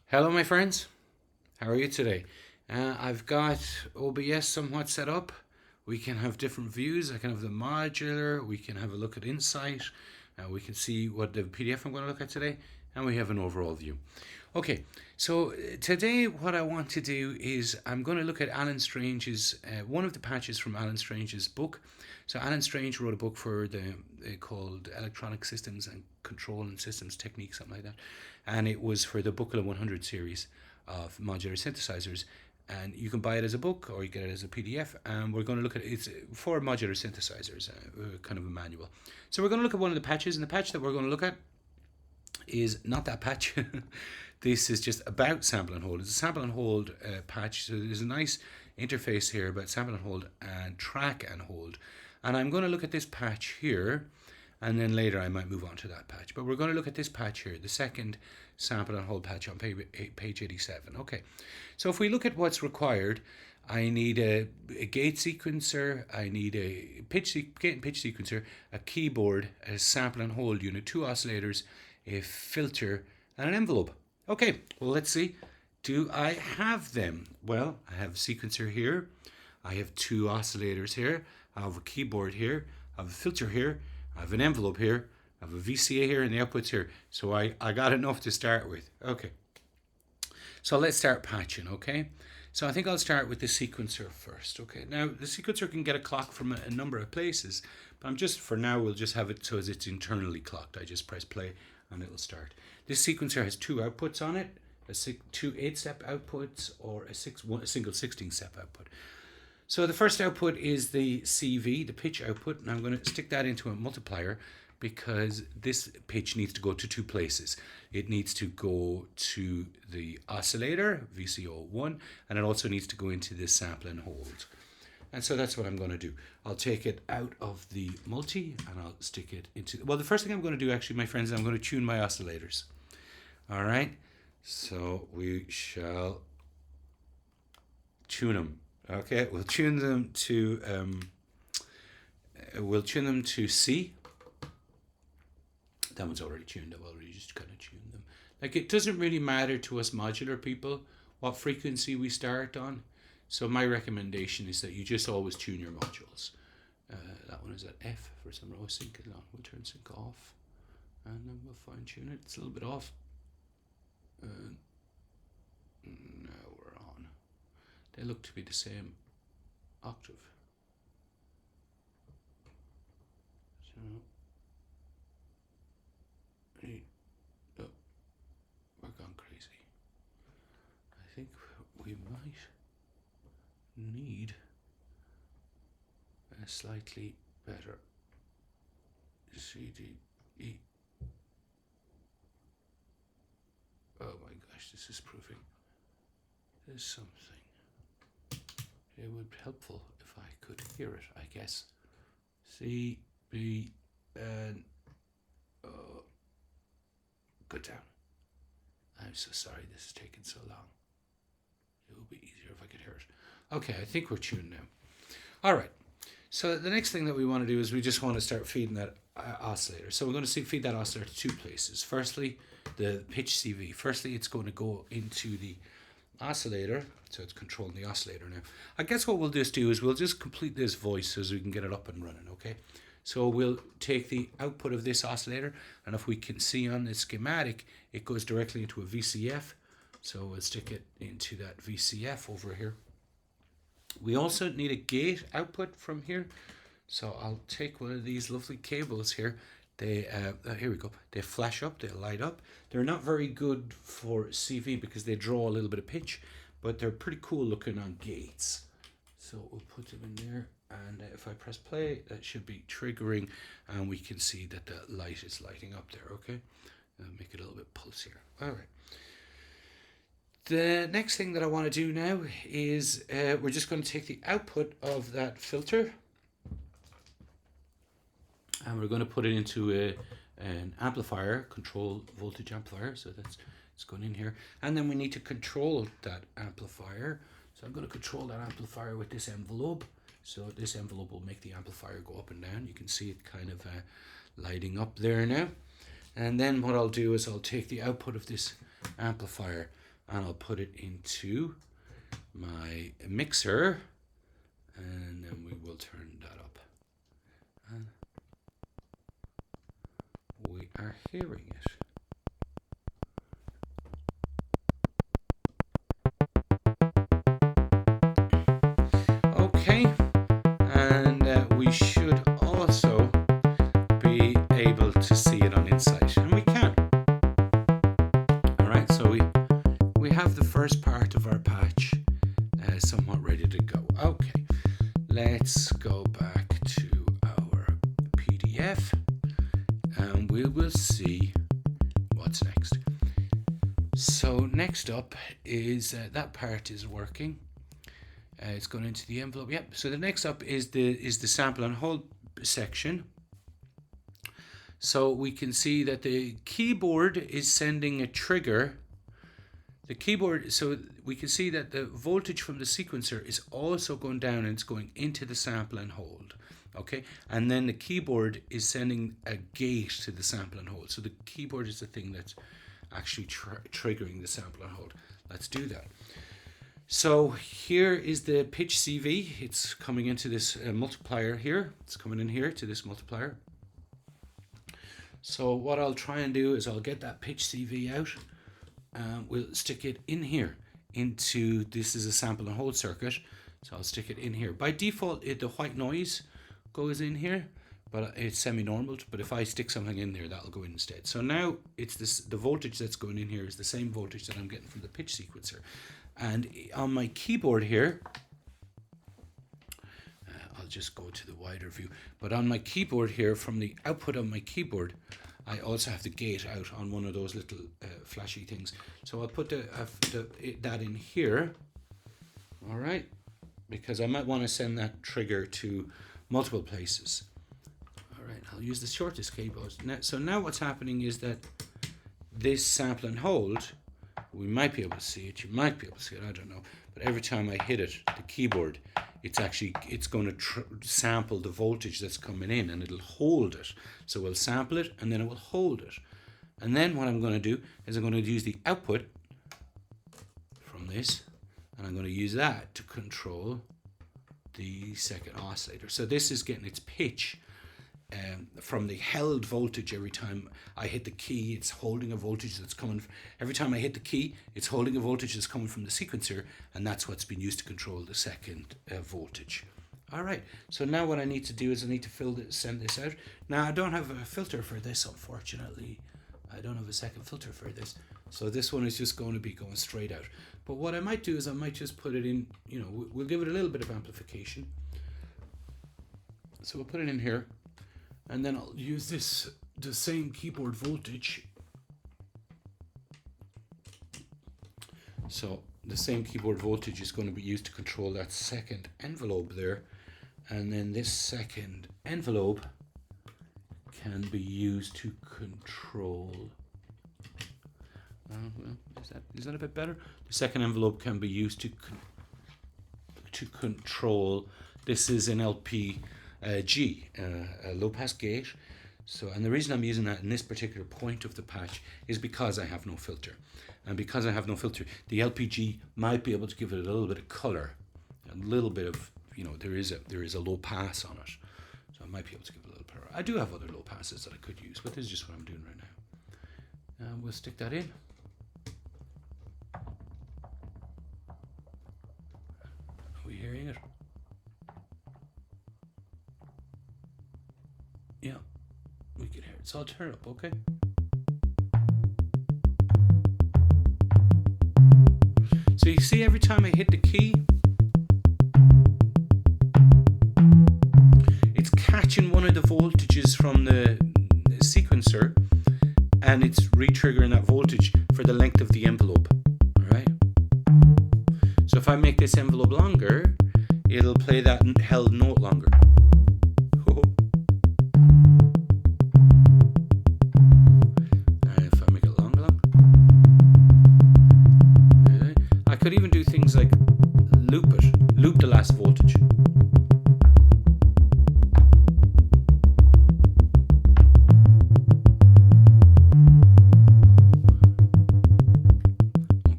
Hello, my friends. How are you today? I've got OBS somewhat set up. We can have different views. I can have the modular. We can have a look at Insight. We can see what the PDF I'm going to look at today. And we have an overall view. Okay, so today what I want to do is I'm going to look at Alan Strange's, one of the patches from Alan Strange's book. So Alan Strange wrote a book for called Electronic Systems and Control and Systems Technique, something like that. And it was for the Buchla 100 series of modular synthesizers. And you can buy it as a book or you get it as a PDF. And we're going to look at it's for modular synthesizers, kind of a manual. So we're going to look at one of the patches, and the patch that we're going to look at is not that patch. This is just about sample and hold. It's a sample and hold patch. So there's a nice interface here about sample and hold and track and hold. And I'm going to look at this patch here, and then later I might move on to that patch. But we're going to look at this patch here, the second sample and hold patch on page 87. Okay, so if we look at what's required, I need a gate sequencer, I need a gate and pitch sequencer, a keyboard, a sample and hold unit, two oscillators, a filter, and an envelope. Okay, well, let's see. Do I have them? Well, I have a sequencer here. I have two oscillators here. I have a keyboard here. I have a filter here. I have an envelope here. I have a VCA here and the outputs here. So I got enough to start with. Okay. So let's start patching, okay? So I think I'll start with the sequencer first, okay? Now, the sequencer can get a clock from a number of places, but for now, we'll just have it so as it's internally clocked. I just press play and it'll start. This sequencer has two outputs on it, two 8-step outputs or a single 16-step output. So the first output is the CV, the pitch output, and I'm going to stick that into a multiplier because this pitch needs to go to two places. It needs to go to the oscillator, VCO1, and it also needs to go into the sample and hold. And so that's what I'm going to do. I'll take it out of the multi and I'll stick it into... Well, the first thing I'm going to do, actually, my friends, is I'm going to tune my oscillators. All right? So we shall tune them. Okay, we'll tune them to C. That one's already tuned. I've already just kind of tuned them. Like, it doesn't really matter to us modular people what frequency we start on. So my recommendation is that you just always tune your modules. That one is at F for some row. Sync it on. We'll turn sync off, and then we'll fine tune it. It's a little bit off. Now we're on. They look to be the same octave. So, oh, we're gone crazy. I think we might need a slightly better CDE. Oh my gosh, this is proving there's something. It would be helpful if I could hear it, I guess. C, B, N, O. Go down. I'm so sorry this is taking so long. It would be easier if I could hear it. Okay, I think we're tuned now. All right. So the next thing that we want to do is we just want to start feeding that oscillator. So we're going to feed that oscillator to two places. Firstly, the pitch CV. Firstly, it's going to go into the oscillator, so it's controlling the oscillator now. I guess what we'll just do is we'll just complete this voice so as we can get it up and running, okay? So we'll take the output of this oscillator, and if we can see on the schematic, it goes directly into a VCF. So we'll stick it into that VCF over here. We also need a gate output from here. So I'll take one of these lovely cables here. They here we go. They flash up, they light up. They're not very good for CV because they draw a little bit of pitch, but they're pretty cool looking on gates. So we'll put them in there, and if I press play, that should be triggering, and we can see that the light is lighting up there, okay? Make it a little bit pulsier. All right. The next thing that I want to do now is we're just going to take the output of that filter, and we're going to put it into an amplifier, control voltage amplifier. So it's going in here, and then we need to control that amplifier. So I'm going to control that amplifier with this envelope. So this envelope will make the amplifier go up and down. You can see it kind of lighting up there now. And then what I'll do is I'll take the output of this amplifier and I'll put it into my mixer, and then we will turn that up. And we are hearing it. Okay, and we should also be able to see it on Insight, and we can. All right, so we have the first part of our patch somewhat ready to go. Okay, let's go back to our PDF, and we will see what's next. So next up is that part is working. It's going into the envelope. Yep. So the next up is the sample and hold section. So we can see that the keyboard is sending a trigger. The keyboard, so we can see that the voltage from the sequencer is also going down and it's going into the sample and hold. Okay, and then the keyboard is sending a gate to the sample and hold. So the keyboard is the thing that's actually triggering the sample and hold. Let's do that. So here is the pitch CV. It's coming into this multiplier here. It's coming in here to this multiplier. So what I'll try and do is I'll get that pitch CV out. We'll stick it in here into, this is a sample and hold circuit, so I'll stick it in here. By default, the white noise goes in here, but it's semi-normal, but if I stick something in there, that'll go in instead. So now it's this, the voltage that's going in here is the same voltage that I'm getting from the pitch sequencer. And on my keyboard here, I'll just go to the wider view, but on my keyboard here, from the output of my keyboard, I also have the gate out on one of those little flashy things. So I'll put that in here, all right, because I might want to send that trigger to multiple places. All right, I'll use the shortest cable. So now what's happening is that this sample and hold, we might be able to see it, you might be able to see it, I don't know, but every time I hit it, the keyboard, it's going to sample the voltage that's coming in, and it'll hold it. So we'll sample it and then it will hold it. And then what I'm going to do is I'm going to use the output from this, and I'm going to use that to control the second oscillator. So this is getting its pitch from the held voltage. Every time I hit the key, it's holding a voltage that's coming. Every time I hit the key, it's holding a voltage that's coming from the sequencer, and that's what's been used to control the second voltage. All right, so now what I need to do is I need to send this out. Now I don't have a filter for this, unfortunately. I don't have a second filter for this, so this one is just going to be going straight out. But what I might do is I might just put it in, you know, we'll give it a little bit of amplification. So we'll put it in here, and then I'll use the same keyboard voltage. So the same keyboard voltage is going to be used to control that second envelope there, and then this second envelope can be used to control. Is that a bit better? The second envelope can be used to control. This is an LPG, a low pass gate. So, and the reason I'm using that in this particular point of the patch is because I have no filter. And because I have no filter, the LPG might be able to give it a little bit of color, a little bit of, you know, there is a low pass on it. So I might be able to give it a little power. I do have other low passes that I could use, but this is just what I'm doing right now. We'll stick that in. Are we hearing it? Yeah, we can hear it. So I'll turn it up, okay? So you see, every time I hit the key, it's catching one of the voltages from the sequencer, and it's re-triggering that voltage for the length of the envelope. All right. So if I make this envelope longer, it'll play that held note longer. I could even do things like loop the last voltage.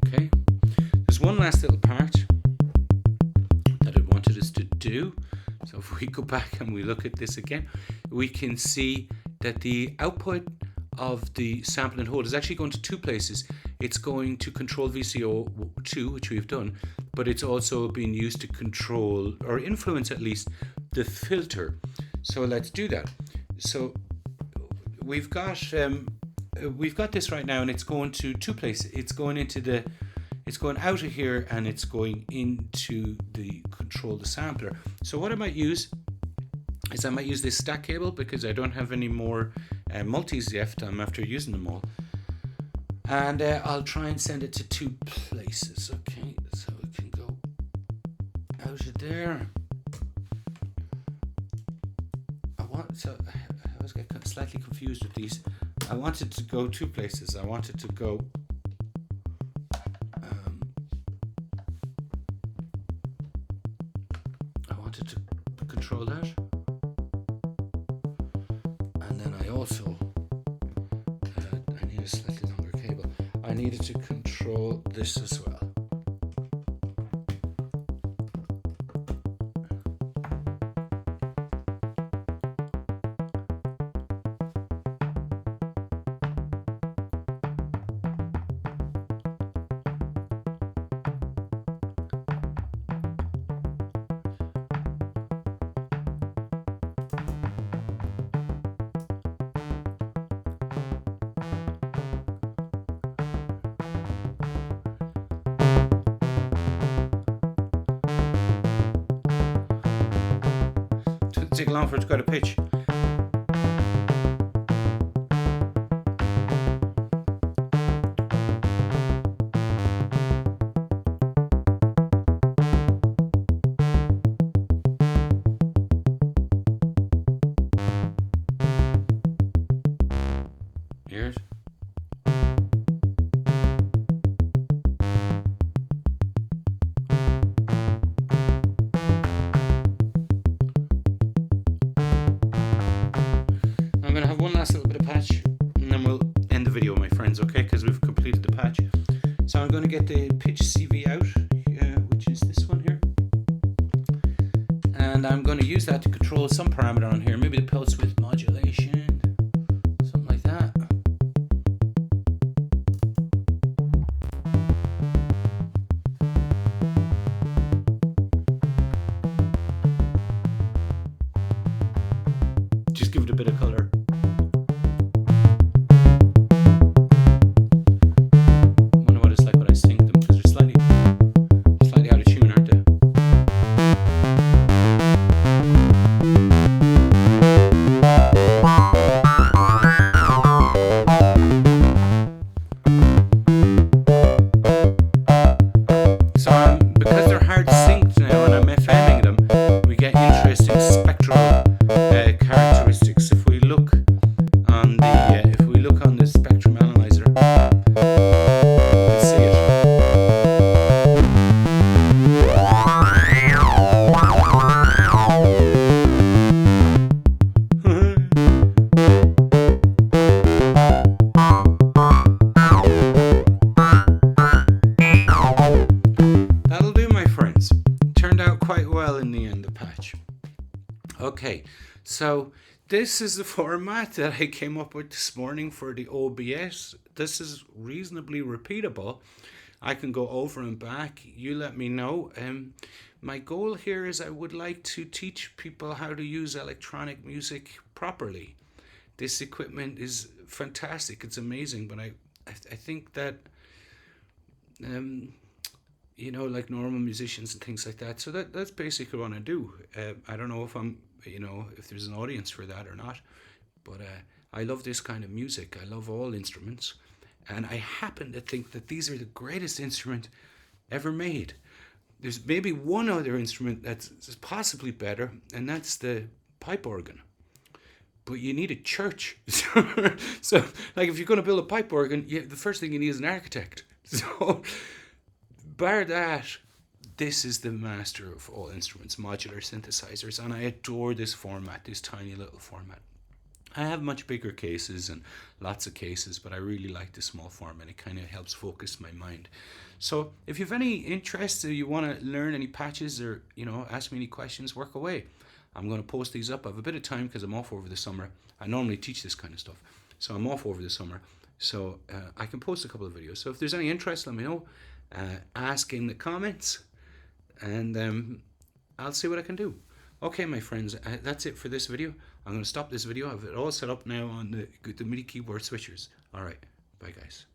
Okay. one last little part that I wanted us to do. So if we go back and we look at this again, we can see that the output of the sample and hold is actually going to two places. It's going to control VCO2, which we've done, but it's also being used to control or influence at least the filter. So let's do that. So we've got this right now, and it's going to two places. It's going out of here, and it's going into the control the sampler. So what I might use is this stack cable, because I don't have any more multis left. I'm after using them all, and I'll try and send it to two places. Okay, so it can go out of there. I was getting slightly confused with these. I wanted to go two places. I wanted to go control that, and then I also I need a slightly longer cable. I needed to control this as well. Take long for it to go to pitch. Here's okay, because we've completed the patch. So I'm going to get the pitch CV out, which is this one here, and I'm going to use that to control some parameter on here, maybe the pulse width modulation, something like that. Just give it a bit of color. Okay, so this is the format that I came up with this morning for the OBS. This is reasonably repeatable. I can go over and back. You let me know. My goal here is I would like to teach people how to use electronic music properly. This equipment is fantastic. It's amazing, but I think that you know, like normal musicians and things like that. So that's basically what I do. I don't know if if there's an audience for that or not, but I love this kind of music. I love all instruments, and I happen to think that these are the greatest instrument ever made. There's maybe one other instrument that's possibly better, and that's the pipe organ. But you need a church. So like, if you're going to build a pipe organ, the first thing you need is an architect. So bar that, this is the master of all instruments, modular synthesizers, and I adore this format, this tiny little format. I have much bigger cases and lots of cases, but I really like the small format. It kind of helps focus my mind. So if you have any interest or you want to learn any patches or, ask me any questions, work away. I'm going to post these up. I have a bit of time because I'm off over the summer. I normally teach this kind of stuff, so I'm off over the summer. So I can post a couple of videos. So if there's any interest, let me know. Ask in the comments, and I'll see what I can do. Okay, my friends, that's it for this video. I'm going to stop this video. I have it all set up now on the MIDI keyboard switchers. All right, bye guys.